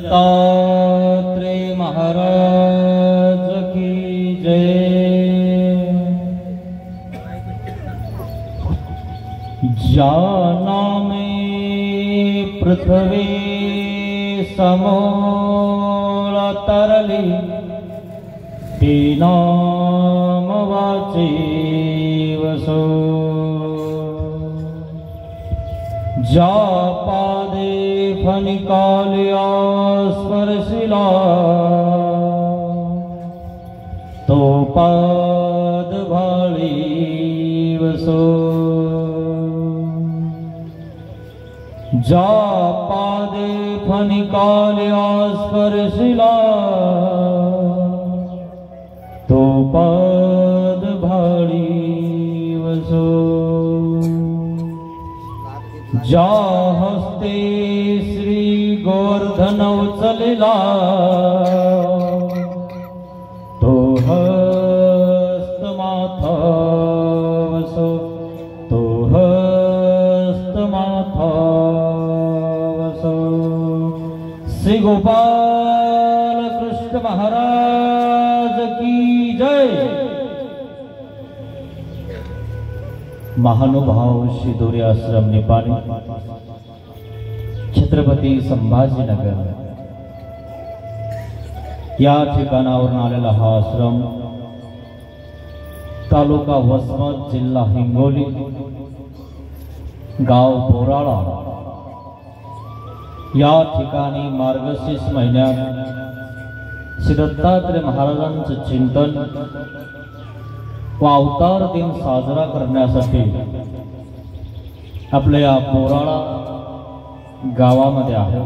दत्तात्रेय महाराज की जय। जाना में पृथ्वी समूल तरली ते नाम वाचेवसो। जा पादे फनिकाल्या स्पर्शिला तो पाद भाळीवसो। जा पादे फनिकाल्या स्पर्शिला तो पाद भाळीवसो। जा हस्ते श्री गोवर्धन उचलला तो हस्त माथावसो। तो हस्त माथावसो। श्री गोपाल कृष्ण महाराज की जय। महानुभाव शिदोरी आश्रम निपाणी छत्रपती संभाजीनगर या ठिकाणावरून आलेला हा आश्रम तालुका वसमत जिल्हा हिंगोली गाव बोराळा या ठिकाणी मार्गशीर्ष महिन्यात श्री दत्तात्रेय महाराजांचे चिंतन व अवतार दिन साजरा करण्यासाठी आपल्या या बोराळा गावामध्ये आहे।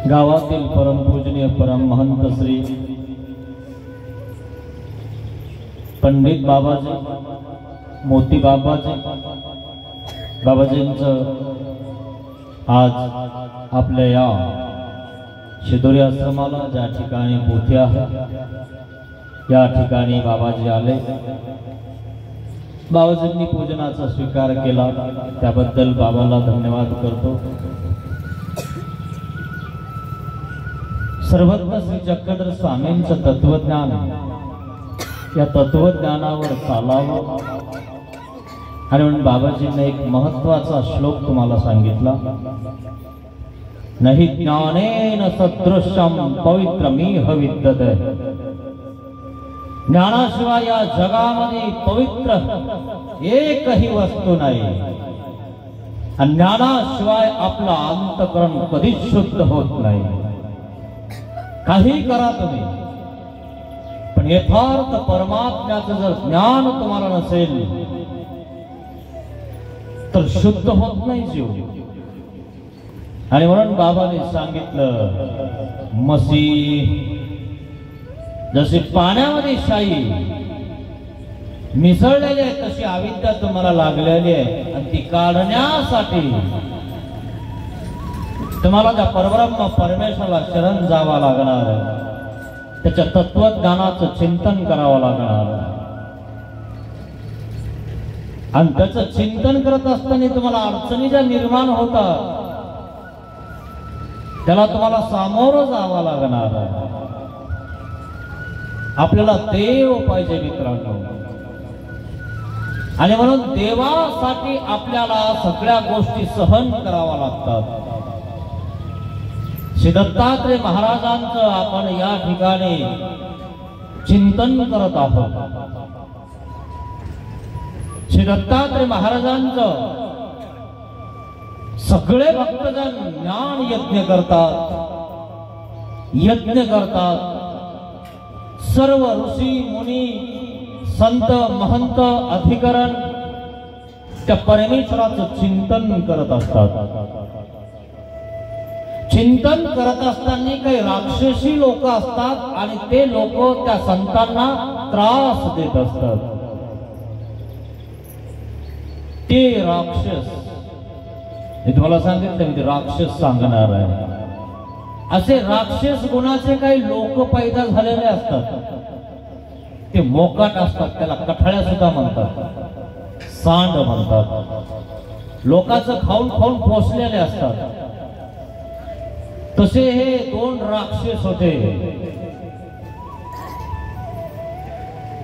गावातील परमपूजनीय परमहंत श्री पंडित बाबाजी मोती बाबाजींचं आज आपल्या या शिदोरी आश्रमाला ज्या ठिकाणी पोथी आहे या ठिकाणी बाबाजी आले। बाबाजींनी पूजनाचा स्वीकार केला त्याबद्दल बाबाला धन्यवाद करतो। सर्वज्ञ श्री चक्रधर स्वामींचं तत्वज्ञान या तत्वज्ञानावर चालावं आणि म्हणून बाबाजींनी एक महत्त्वाचा श्लोक तुम्हाला सांगितला। नहि ज्ञानेन सदृशं पवित्रमिह विद्यते। ज्ञानाशिवाय या जगामध्ये पवित्र एकही वस्तू नाही आणि ज्ञानाशिवाय आपला अंतःकरण कधीच शुद्ध होत नाही। काही करा तुम्ही पण यथार्थ परमात्म्याचं जर ज्ञान तुम्हाला नसेल तर शुद्ध होत नाही जीव। आणि म्हणून बाबाने सांगितलं मसी जशी पाण्यामध्ये शाई मिसळलेली आहे तशी अविद्या तुम्हाला लागलेली आहे आणि ती काढण्यासाठी तुम्हाला त्या परब्रह्म परमेश्वराला शरण जावा लागणार आहे। त्याच्या तत्वज्ञानाचं चिंतन करावं लागणार आणि त्याचं चिंतन करत असताना तुम्हाला अडचणी ज्या निर्माण होतात त्याला तुम्हाला सामोरं जावं लागणार आहे। आपल्याला देव पाहिजे मित्रांनो आणि म्हणून देवासाठी आपल्याला सगळ्या गोष्टी सहन कराव्या लागतात। श्री दत्तात्रेय महाराजांचं आपण या ठिकाणी चिंतन करत आहोत। श्री दत्तात्रेय महाराजांचं सगळे भक्तजन ज्ञान यज्ञ करतात। सर्व ऋषी मुनी संत महंत अधिकरण त्या परमेश्वराचं चिंतन करत असतात। चिंतन करत असताना काही राक्षसी लोक असतात आणि ते लोक त्या संतांना त्रास देत असतात। ते राक्षस मी तुम्हाला सांगितलं मी राक्षस सांगणार आहे। असे राक्षस गुणाचे काही लोक पैदा झालेले असतात ते मोकाट असतात त्याला कठाळ्या सुद्धा म्हणतात सांड म्हणतात लोकांचं खाऊन खाऊन पोसलेले असतात तसे हे दोन राक्षस होते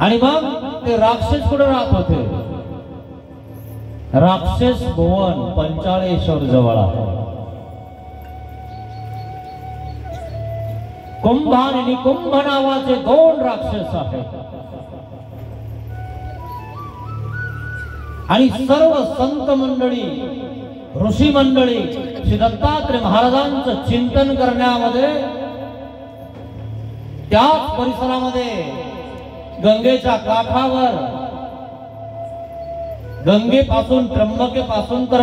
आणि मग ते राक्षस कुठे राहत होते? राक्षस भुवन पंचाळेश्वर जवळ आहे. कुंभान आणि कुंभ नावाचे दोन राक्षस आहेत आणि सर्व संत मंडळी, ऋषी मंडळी श्री दत्तात्रय महाराजांचं चिंतन करण्यामध्ये त्याच परिसरामध्ये गंगेच्या काठावर, गंगेपासून त्र्यंबकेपासून तर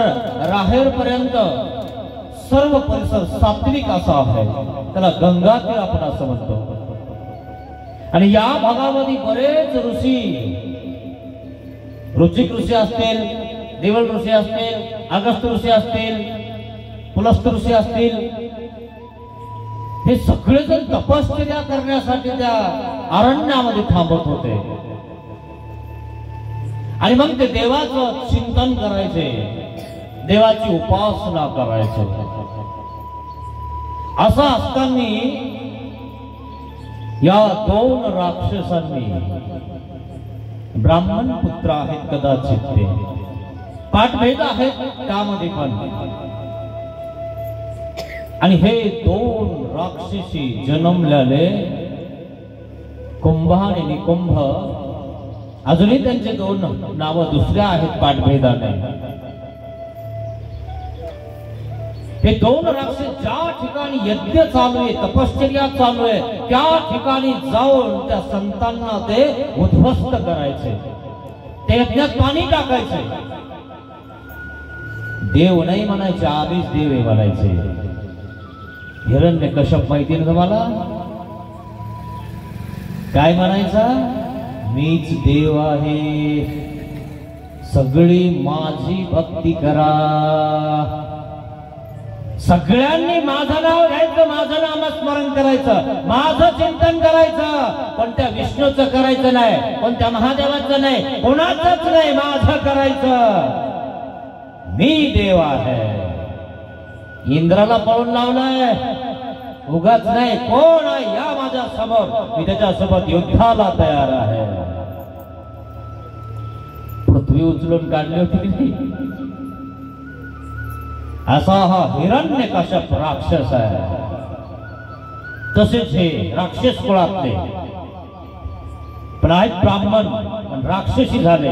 राहेर पर्यंत सर्व परिसर सात्विक असा आहे. त्याला गंगा तीर आपण असं म्हणतो. आणि या भागामध्ये बरेच ऋषी, रुचिक ऋषी असतील, देवल ऋषी असतील, अगस्त्य ऋषी असतील, पुलस्त ऋषी असतील, हे सगळेजण तपश्चर्या करण्यासाठी त्या अरण्यामध्ये थांबत होते आणि मग ते देवाचं चिंतन करायचे, देवाची उपासना करायचे. असं असताना या दोन राक्षसांनी, ब्राह्मण पुत्र आहेत कदाचित, ते पाठभेद आहेत त्यामध्ये पण, आणि हे दोन राक्षसी जन्मलेले कुंभान आणि कुंभ, अजूनही त्यांचे दोन नावं दुसऱ्या आहेत पाठभेदाने. हे दोन राक्षस ज्या ठिकाणी यज्ञ चालू आहे, तपश्चर्या चालू आहे, त्या ठिकाणी जाऊन त्या संतांना ते उद्ध्वस्त करायचे, ते यज्ञात पाणी टाकायचे. देव नाही म्हणायचे, आधीच देव आहे म्हणायचे. हिरण्यकश्यप माहिती ना तुम्हाला काय म्हणायचा? मीच देव आहे, सगळी माझी भक्ती करा. सगळ्यांनी माझं नाव घ्यायचं, माझं नामस्मरण करायचं, माझं चिंतन करायचं. पण त्या विष्णूचं करायचं नाही, पण त्या महादेवाचं नाही, कोणाचंच नाही, माझं करायचं. मी देव आहे. इंद्राला पळून लावलाय, उगाच नाही, कोण आहे या माझ्या समोर, मी त्याच्यासोबत युद्धाला तयार आहे. पृथ्वी उचलून काढली होती की नाही? असा हा हिरण्यकश्यप राक्षस आहे. तसेच हे राक्षस कुळातले पण आहेत ब्राह्मण, पण राक्षसी झाले.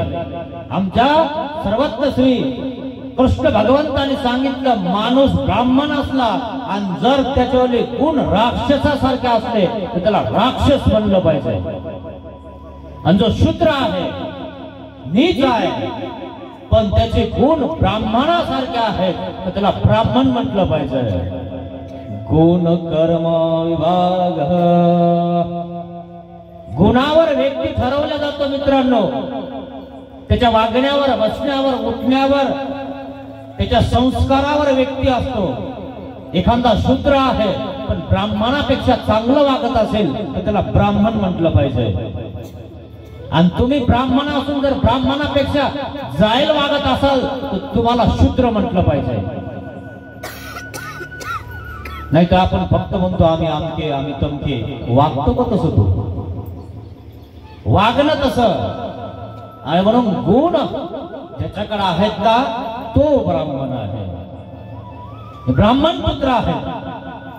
आमच्या सर्वत्र श्री कृष्ण भगवंताने सांगितलं, माणूस ब्राह्मण असला आणि जर त्याच्यावरले गुण राक्षसासारखे असले तर त्याला राक्षस म्हणलं पाहिजे. आणि जो शूद्र आहे, नीच आहे, पण त्याचे गुण ब्राह्मणासारखे आहेत तर त्याला ब्राह्मण म्हटलं पाहिजे. गुण कर्म विभाग, गुणावर व्यक्ती ठरवला जातो मित्रांनो. त्याच्या वागण्यावर, बसण्यावर, उठण्यावर, त्याच्या संस्कारावर व्यक्ती असतो. एखादा शूद्र आहे पण ब्राह्मणापेक्षा चांगलं वागत असेल तर त्याला ब्राह्मण म्हटलं पाहिजे. आणि तुम्ही ब्राह्मण असून जर ब्राह्मणापेक्षा जाईल वागत असाल तर तुम्हाला शूद्र म्हटलं पाहिजे. नाही तर आपण फक्त म्हणतो आम्ही आमके, आम्ही तमके. वागतो का तसं? तो वागणं तसं आणि म्हणून गुण ज्याच्याकडे आहेत का तो ब्राह्मण आहे, ब्राह्मण पुत्र आहे.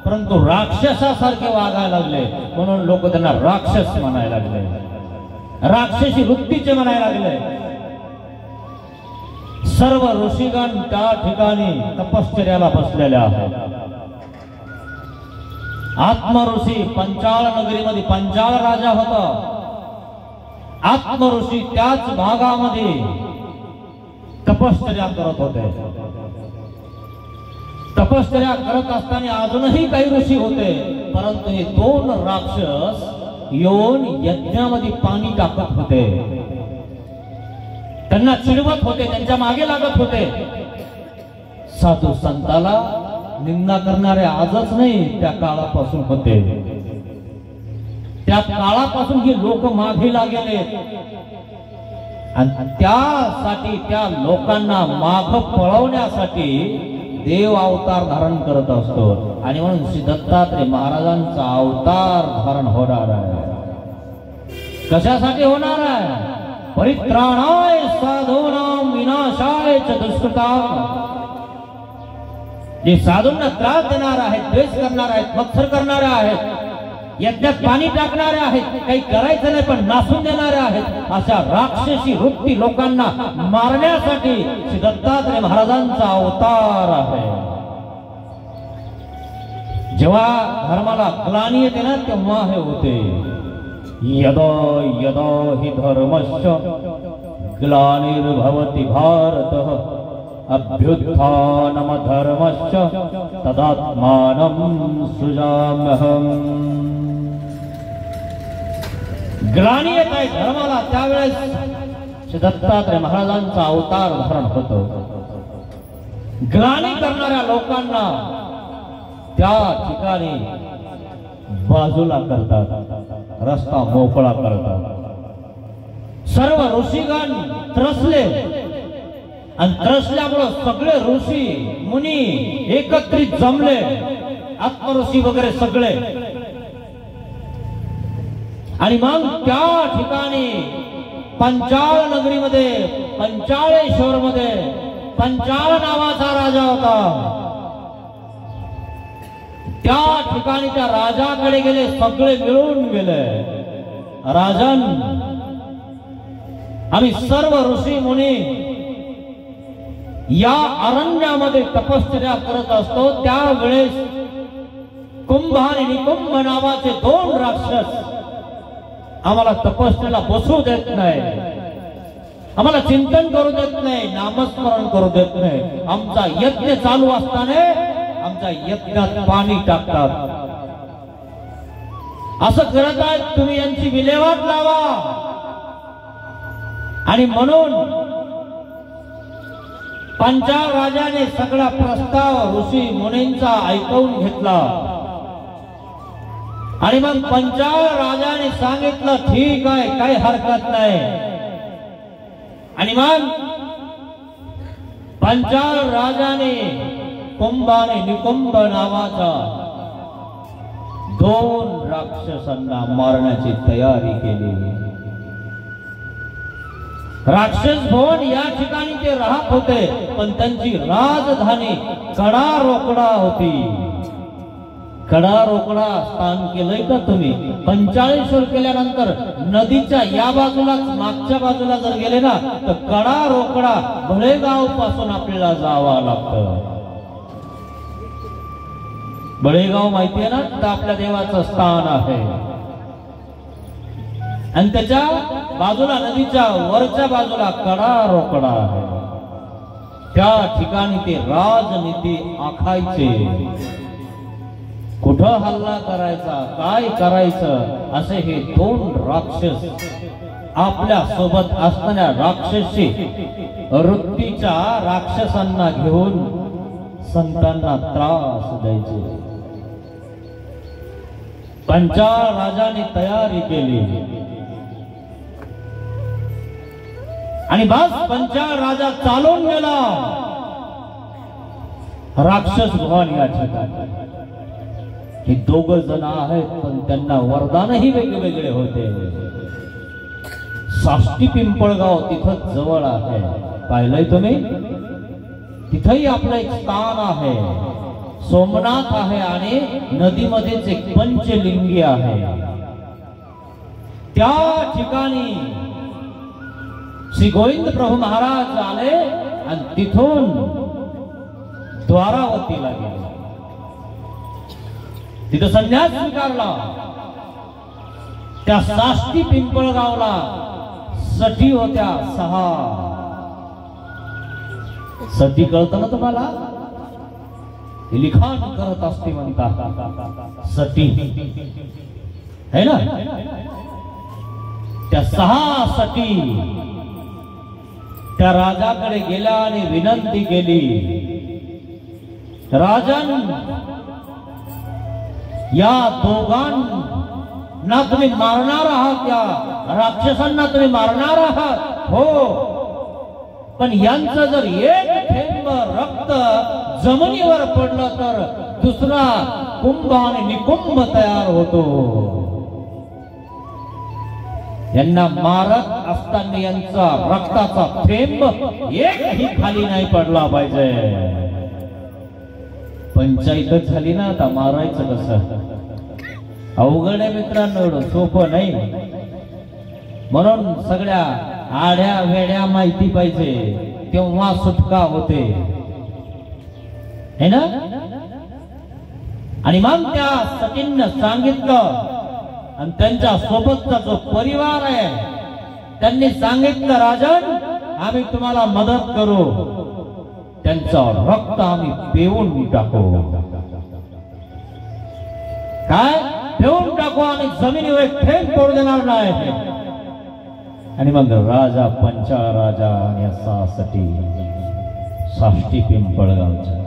परंतु राक्षसासारखे वागायला लागले म्हणून लोक त्यांना राक्षस म्हणायला लागले, राक्षसी वृत्तीचे म्हणायला लागले. सर्व ऋषीगण त्या ठिकाणी तपश्चर्याला बसलेले आहेत. आत्मऋषी पंचाळ नगरीमध्ये पंचाळ राजा होता. आत्मऋषी त्याच भागामध्ये तपश्चर्या करत होते. तपश्चर्या करत असताना अजूनही काही ऋषी होते, परंतु हे दोन राक्षस येऊन यज्ञामध्ये पाणी टाकत होते. त्यांना चिडवत होते, त्यांच्या मागे लागत होते. साधू संताला निंदा करणारे आजच नाही, त्या काळापासून होते. त्या काळापासून ही लोक मागे लागले आणि त्यासाठी त्या लोकांना माग पळवण्यासाठी देव अवतार धारण करत असतो आणि म्हणून श्री दत्तात्रय महाराजांचा अवतार धारण होणार आहे. कशासाठी होणार आहे? परित्राणाय साधूनां विनाशाय च दुष्कृतां. जे साधूंना त्रास देणार आहेत, द्वेष करणार आहेत, मत्सर करणारे आहेत, यज्ञात पाणी टाकणारे आहेत, काही करायचं नाही पण नासून देणारे आहेत, अशा राक्षसी वृत्ती लोकांना मारण्यासाठी श्री दत्तात्रय महाराजांचा अवतार आहे. जेव्हा धर्माला ग्लानी येते ना तेव्हा हे होते. यदा यदा हि धर्मस्य ग्लानिर्भवति भारतः अभ्युत्थानम धर्मस्य तदात्मानं सृजाम्यहम्. ग्लानी येत आहे धर्माला त्यावेळेस श्री दत्तात्रय महाराजांचा अवतार धारण होतो. ग्लानी करणाऱ्या लोकांना त्या ठिकाणी बाजूला करतात, रस्ता मोकळा करतात. सर्व ऋषीगण त्रसले आणि त्रसल्यामुळे सगळे ऋषी मुनी एकत्रित जमले, आत्मऋषी वगैरे सगळे. आणि मग त्या ठिकाणी पंचाळ नगरीमध्ये, पंचाळेश्वर मध्ये पंचाळ नावाचा राजा होता. त्या ठिकाणी त्या राजाकडे गेले, सगळे मिळून गेले. राजन, आम्ही सर्व ऋषी मुनी या अरण्यामध्ये तपश्चर्या करत असतो, त्यावेळेस कुंभ आणि निकुंभ नावाचे दोन राक्षस आम्हाला तपस्येला बसू देत नाही, आम्हाला चिंतन करू देत नाही, नामस्मरण करू देत नाही. आमचा यज्ञ चालू असताना आमच्या यज्ञात पाणी टाकतात. असं करत आहेत, तुम्ही यांची विल्हेवाट लावा. आणि म्हणून पंचाळ राजाने सगळा प्रस्ताव ऋषी मुनींचा ऐकून घेतला. आणि मग पंचाळ राजाने सांगितलं, ठीक आहे, काही हरकत नाही. आणि मग पंचाळ राजाने कुंभ आणि निकुंभ नावाचा दोन राक्षसांना मारण्याची तयारी केली. राक्षस भवन या ठिकाणी ते राहत होते, पण त्यांची राजधानी कडा रोकडा होती. कडा रोकडा स्थान केलंय का तुम्ही? पंचाळेश्वर केल्यानंतर नदीच्या या बाजूला मागच्या बाजूला जर गेले ना तर कडा रोकडा बळेगाव पासून आपल्याला जावं लागतं. बळेगाव माहितीये ना, तर आपल्या देवाचं स्थान आहे. आणि त्याच्या बाजूला नदीच्या वरच्या बाजूला कडा रोकडा आहे. त्या ठिकाणी ते राजनीती आखायचे. कुठं हल्ला करायचा, काय करायचं, असे हे दोन राक्षस आपल्या सोबत असणाऱ्या राक्षसी वृत्तीच्या राक्षसांना घेऊन संतांना त्रास द्यायचे. पंचाळ राजाने तयारी केली आणि बस पंचाळ राजा चालून गेला राक्षस भवन या ठिकाणी. हे दोघ जण आहेत, पण त्यांना वरदानही वेगवेगळे होते. साष्टी पिंपळगाव तिथं जवळ आहे, पाहिलंय तुम्ही? तिथंही आपलं एक स्थान आहे. सोमनाथ आहे आणि नदीमध्येच एक पंचलिंगी आहे. त्या ठिकाणी श्री गोविंद प्रभू महाराज आले आणि तिथून द्वारावतीला गेले. तिथं संन्यास स्वीकारला. त्या साष्टी पिंपळगावला सती होत्या 6. सती कळतं ना तुम्हाला? लिखाण करत असते म्हणतात सती, है ना? त्या 6 सती त्या राजाकडे गेल्या आणि विनंती केली, राजन, या दोघांना तुम्ही मारणार आहात, या राक्षसांना तुम्ही मारणार आहात, हो, पण यांचं जर एक थेंब रक्त जमिनीवर पडलं तर दुसरा कुंभ आणि निकुंभ तयार होतो. यांना मारत असताना यांचा रक्ताचा थेंब एकही खाली नाही पडला पाहिजे. पंचायतच झाली ना, आता मारायचं कसं? अवघड आहे मित्रांनो, एवढं सोपं नाही. म्हणून सगळ्या आड्या वेड्या माहिती पाहिजे, तेव्हा सुटका होते, है ना? आणि मग त्या सतींना सांगितलं, आणि त्यांच्या सोबतचा जो परिवार आहे त्यांनी सांगितलं, राजन आम्ही तुम्हाला मदत करू, त्यांचं रक्त आम्ही पिऊन टाकू. काय पिऊन टाकू आणि जमिनीवर एक थेंब पडू देणार नाही. आणि मग राजा पंचाळ राजा आणि असासाठी साष्टी पिंपळगावचं,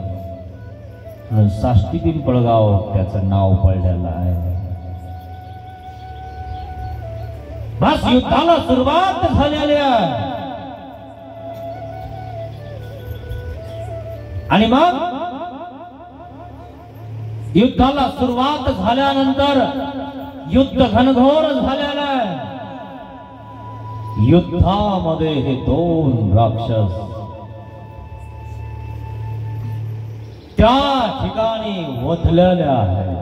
साष्टी पिंपळगाव त्याचं नाव पडलेलं आहे. बस युद्धाला सुरुवात झालेली आहे. आणि मग युद्धाला सुरुवात झाल्यानंतर युद्ध घनघोर झालेलं आहे. युद्धामध्ये हे दोन राक्षस त्या ठिकाणी वधलेले आहेत.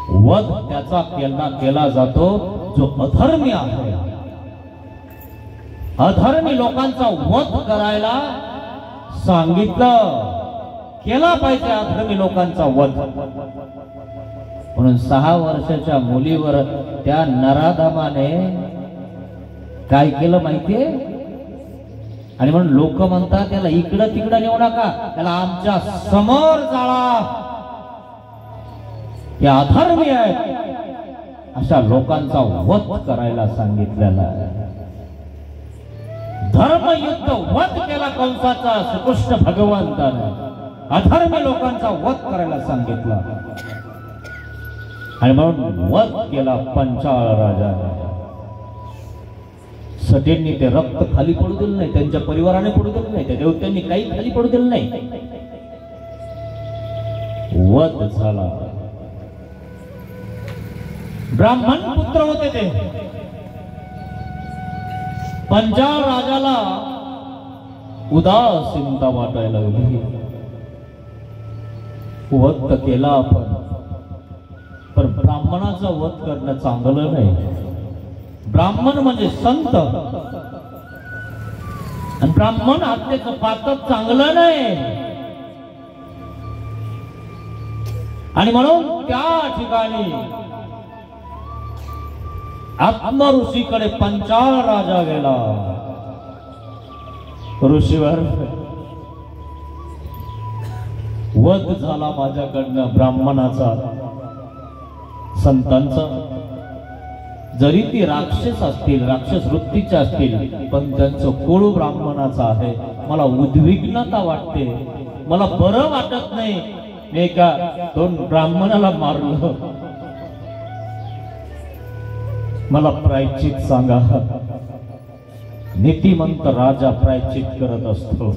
वध त्याचा केला जातो जो अधर्मी आहे. अधर्मी लोकांचा वध करायला सांगितलं, केला पाहिजे अधर्मी लोकांचा वध. म्हणून 6 वर्षाच्या मुलीवर त्या नराधमाने काय केलं माहितीये? आणि म्हणून लोक म्हणतात त्याला इकडं तिकडं नेऊ नका, त्याला आमच्या समोर जाळा. हे अधर्मी आहेत, अशा लोकांचा वध करायला सांगितलेला आहे. धर्मयुद्ध वध केला कंसाचा श्रीकृष्ण भगवंताने, अधर्मी लोकांचा वध करायला सांगितला. आणि म्हणून वध केला पंचाळ राजाने. सटींनी ते रक्त खाली पडू दिलं नाही, त्यांच्या परिवाराने पडू दिलं नाही, त्या देवत्यांनी काही खाली पडू दिलं नाही. वध झाला. ब्राह्मण पुत्र होते ते. पंचाळ राजाला उदासीनता वाटायला लागली. वध केला आपण, पण ब्राह्मणाचा वध करणं चांगलं नाही. ब्राह्मण म्हणजे संत, आणि ब्राह्मण हत्येचं पातक चांगलं नाही. आणि म्हणून त्या ठिकाणी आत्म ऋषीकडे पंचाळ राजा गेला. ऋषीवर वध झाला माझ्याकडनं ब्राह्मणाचा, संतांचा. जरी ती राक्षस असतील, राक्षस वृत्तीचे असतील, पण त्यांचं कुळ ब्राह्मणाचं आहे. मला उद्विग्नता वाटते, मला बरं वाटत नाही. मी एका 2 ब्राह्मणाला मारलं. मला प्रायश्चित सांगा. नीतिमंत राजा प्रायश्चित करत असतो.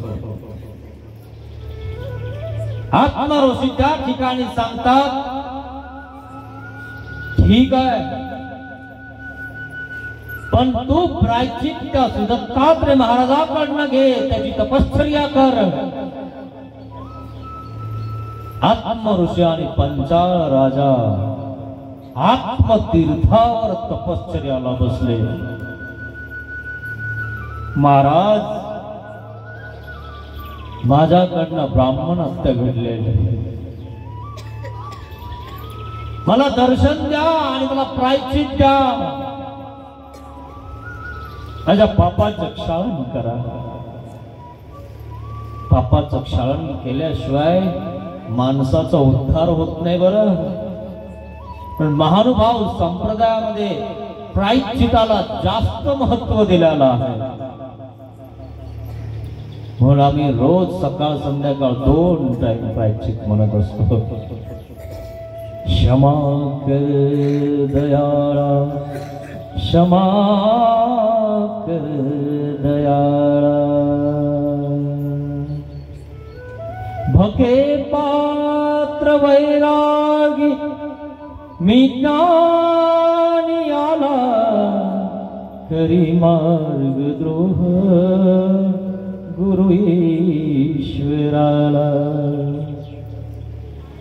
आत्मा ऋषी त्या ठिकाणी सांगतात, ठीक आहे, पण तू प्रायश्चित दत्तात्रेय महाराजांकडनं घे, त्याची तपश्चर्या कर. आत्म ऋषी आणि पंचाळ राजा आत्मतीर्थावर तपश्चर्याला बसले. महाराज, माझ्याकडनं ब्राह्मण हत्या घडलेली, मला दर्शन द्या आणि मला प्रायश्चित द्या. माझ्या पापाचं क्षालन करा. पापाचं क्षालन केल्याशिवाय माणसाचा उद्धार होत नाही. बरं, पण महानुभाव संप्रदायामध्ये प्रायश्चिताला जास्त महत्व दिलेलं आहे. म्हणून आम्ही रोज सकाळ संध्याकाळ 2 टाइम प्रायश्चित म्हणत असतो. क्षमा कर दयाळा, क्षमा कर दयाळा. फके पात्र वैरागी मी ज्ञानी आला करी मार्गद्रोह गुरु ईश्वराला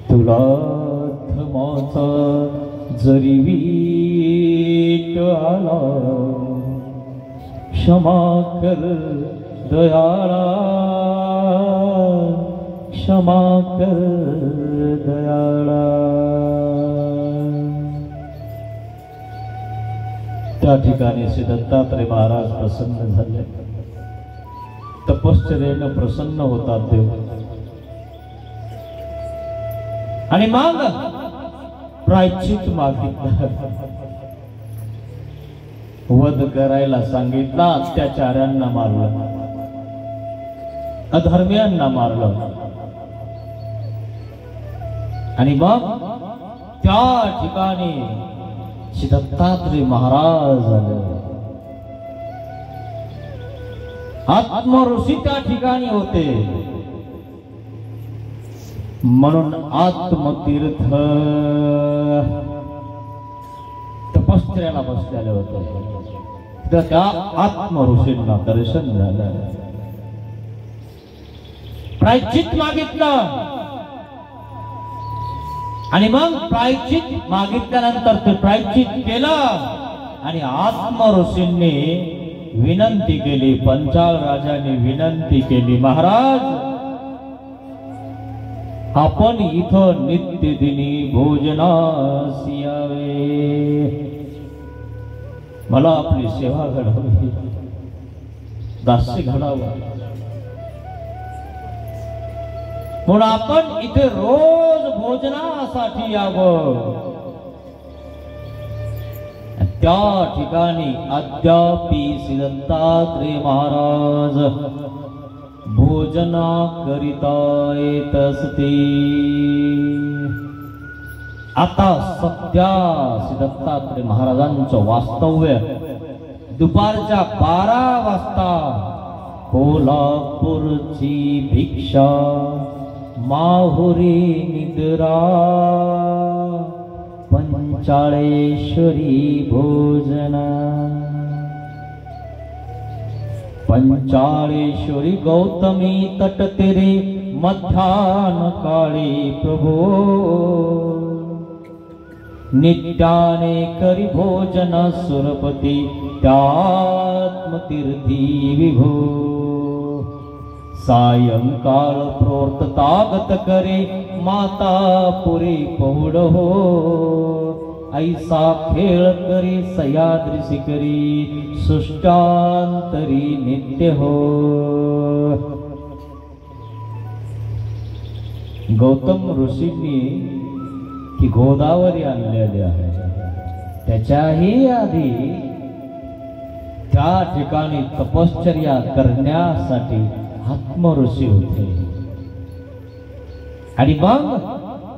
तुला धमाचा जरी वीट आला क्षमा कर दयाळा क्षमा कर दयाळा। त्या ठिकाणी श्री दत्तात्रय महाराज प्रसन्न झाले, तपश्चर्येनं प्रसन्न होतात देव। आणि मग प्रायश्चित मागितलं, वध करायला सांगितला, अत्याचार्यांना मारलं, अधर्मियांना मारलं। आणि मग त्या ठिकाणी श्री दत्तात्रय महाराज आले, आत्मऋषी त्या ठिकाणी होते, म्हणून आत्मतीर्थ तपश्चर्याला बसलेले होते। त्या आत्मऋषींना दर्शन झालं, प्रायश्चित मागितलं। आणि मग प्रायश्चित मागितल्यानंतर ते प्रायश्चित केलं आणि आत्मऋषींनी विनंती केली, पंचाल राजाने विनंती केली, महाराज आपण इथं नित्यदिनी भोजनास यावे, मला आपली सेवा घडावी, दास्य घडावा, म्हणून आपण इथे रोज भोजनासाठी यावं। त्या ठिकाणी अद्यापि श्री दत्तात्रय महाराज भोजना करिता येत असते। आता सध्या श्री दत्तात्रय महाराजांचं वास्तव्य दुपारच्या 12 वाजता कोल्हापूरची भिक्षा माहुरी निद्रा पंचाळेश्वरी भोजना। पंचाळेश्वरी गौतमी तट तेरे मध्यान काळी प्रभो, नित्याने करी भोजन सुरपती त्यात्मतीर्थी विभो। सायंकाळ प्रोर्त तागत करे माता पुरी पौड हो, ऐसा खेळ करी सह्याद्रीसी करी सृष्टांतरी नित्य हो। गौतम ऋषींनी की गोदावरी आणलेली आहे, त्याच्याही आधी त्या ठिकाणी तपश्चर्या करण्यासाठी आत्मऋषी होते। आणि मग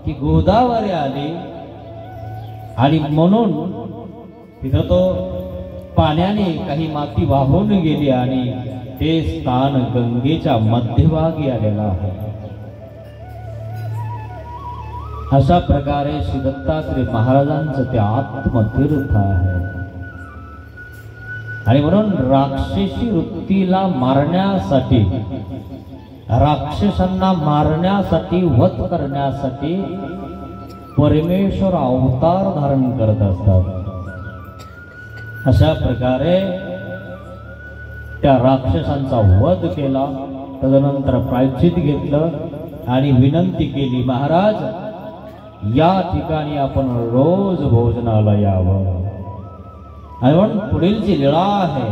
ती गोदावरी आली आणि म्हणून तिथं तो पाण्याने काही माती वाहून गेली आणि ते स्थान गंगेच्या मध्यभागी आलेलं आहे। अशा प्रकारे श्री दत्तात्रय महाराजांचं ते आत्मतीर्थ आहे। आणि म्हणून राक्षसी वृत्तीला मारण्यासाठी, राक्षसांना मारण्यासाठी, वध करण्यासाठी परमेश्वर अवतार धारण करत असतात। अशा प्रकारे त्या राक्षसांचा वध केला, तदनंतर प्रायश्चित घेतलं आणि विनंती केली, महाराज या ठिकाणी आपण रोज भोजनाला यावं। आणि म्हणून पुढील जी लीळा आहे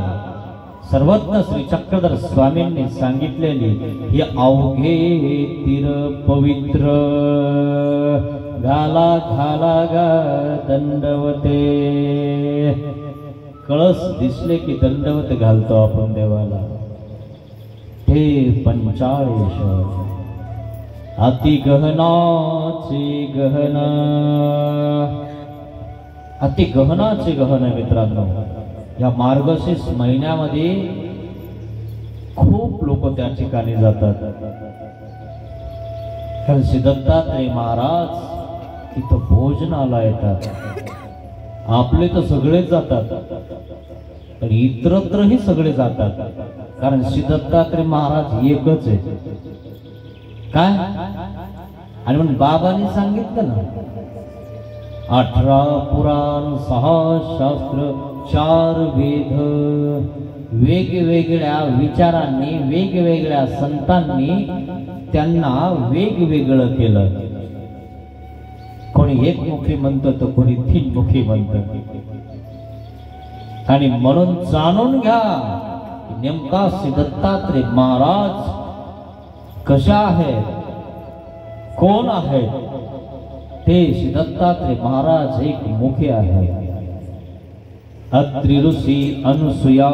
सर्वज्ञ श्री चक्रधर स्वामींनी सांगितलेली, ही अवघे तीर पवित्र घाला घाला गा दंडवते। कळस दिसले की दंडवत घालतो आपण देवाला। हे पंचाळेश्वर अति गहनाचे गहन, अति गहनाचे गहन मित्रांनो। या मार्गशीर्ष महिन्यामध्ये खूप लोक त्या ठिकाणी जातात। कारण श्री दत्तात्रय महाराज इथं भोजनाला येतात. आपले तर सगळेच जातात पण इतरत्रही सगळे जातात, कारण श्री दत्तात्रय महाराज एकच आहे. काय आणि म्हणून बाबांनी सांगितलं ना, 18 पुराण 6 शास्त्र 4 वेद, वेगवेगळ्या विचारांनी वेगवेगळ्या संतांनी त्यांना वेगवेगळं केलं. कोणी एकमुखी म्हणतं तर कोणी 3 मुखी म्हणतं. आणि म्हणून जाणून घ्या नेमका श्री दत्तात्रय महाराज कशा आहेत, कोण आहेत. ते श्री दत्तात्रय महाराज एक मुखी आहेत. अत्रि ऋषी अनुसुया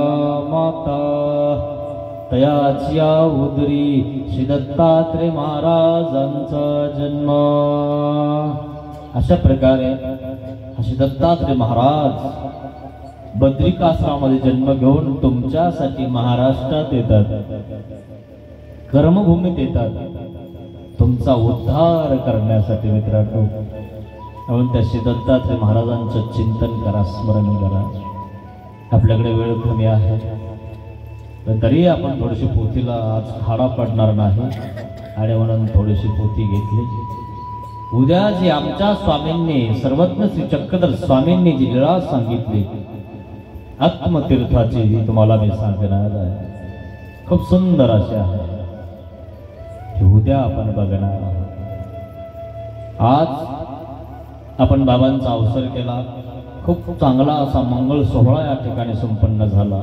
माता तयाच्या उदरी श्री दत्तात्रय महाराजांचा जन्म. अशा प्रकारे श्री दत्तात्रय महाराज बद्रिकाश्रमामध्ये जन्म घेऊन तुमच्यासाठी महाराष्ट्रात येतात, कर्मभूमीत येतात, तुमचा उद्धार करण्यासाठी. मित्रांनो, म्हणून त्या श्री दत्तात्रय महाराजांचं चिंतन करा, स्मरण करा. आपल्याकडे वेळ कमी आहे तरी आपण थोडीशी पोथीला आज खाडा पडणार नाही आणि म्हणून थोडीशी पोथी घेतली. उद्या जी आमच्या स्वामींनी सर्वज्ञ श्री चक्रधर स्वामींनी जी लीळा सांगितली आत्मतीर्थाची, ही तुम्हाला मी सांगणार आहे. खूप सुंदर अशी आहे, उद्या आपण बघणार आहोत. आज आपण बाबांचा अवसर केला. खूप चांगला असा मंगळ सोहळा या ठिकाणी संपन्न झाला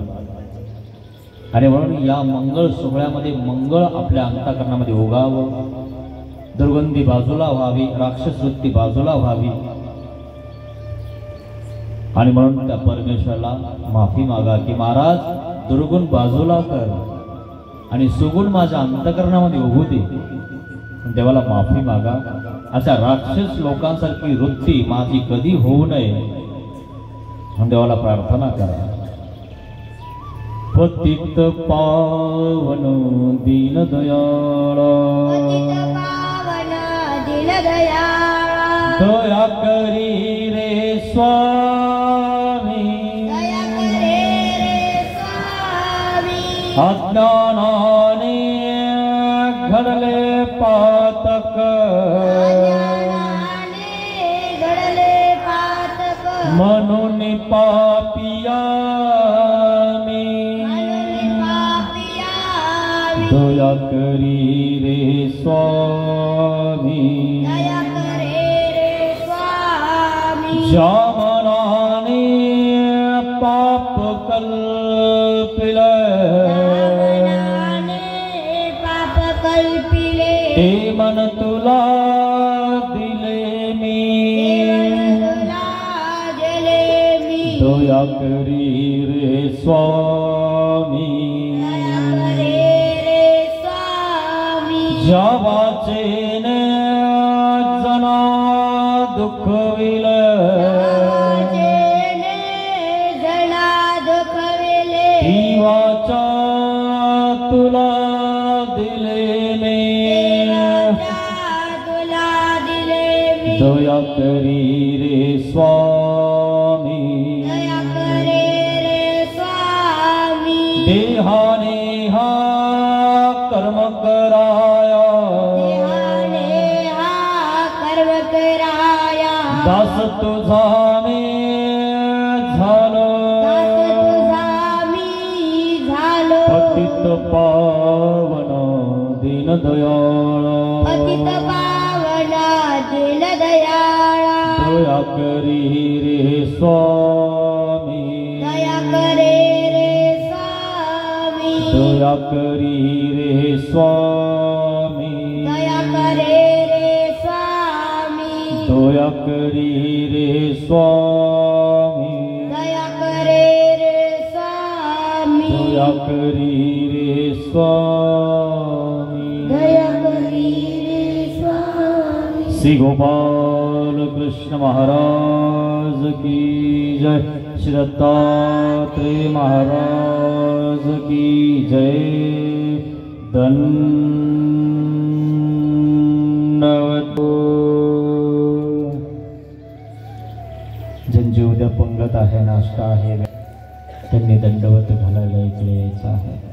आणि म्हणून या मंगळ सोहळ्यामध्ये मंगळ आपल्या अंतःकरणामध्ये उगावं, दुर्गंधी बाजूला व्हावी, राक्षस वृत्ती बाजूला व्हावी. आणि म्हणून त्या परमेश्वराला माफी मागा की महाराज दुर्गुण बाजूला कर आणि सुगुण माझ्या अंतःकरणामध्ये उभू दे. देवाला माफी मागा. अशा राक्षस लोकांसारखी वृत्ती माझी कधी होऊ नये देवाला प्रार्थना करा. पतित पावन दीन दयाळ, दया करी रे स्वामी, अज्ञानाने घडले पातक, म्हणून पापिया मी, दया करी रे स्वामी, ज्या मनाने पाप कल्पिले, ते मन तुला दिले मी, दया करी रे स्वामी, ज्या वाचेने जना दुखविले, ती वाचा तुला दिले मी, दया करी रे स्वामी, देहाने हा कर्म कराया, दास तुझा मी झालो, पतित पावन दीन दयाळ, दया करी रे स्वामी, दया करी रे स्वामी, दया करी रे स्वामी, दया करी रे स्वामी, श्री गोपाल कृष्ण महाराज की जय, श्री दत्तात्रेय महाराज की जय. दंडवत उद्या पंगत आहे, नाश्ता आहे, त्यांनी दंडवत घालायला इकडे यायचं आहे.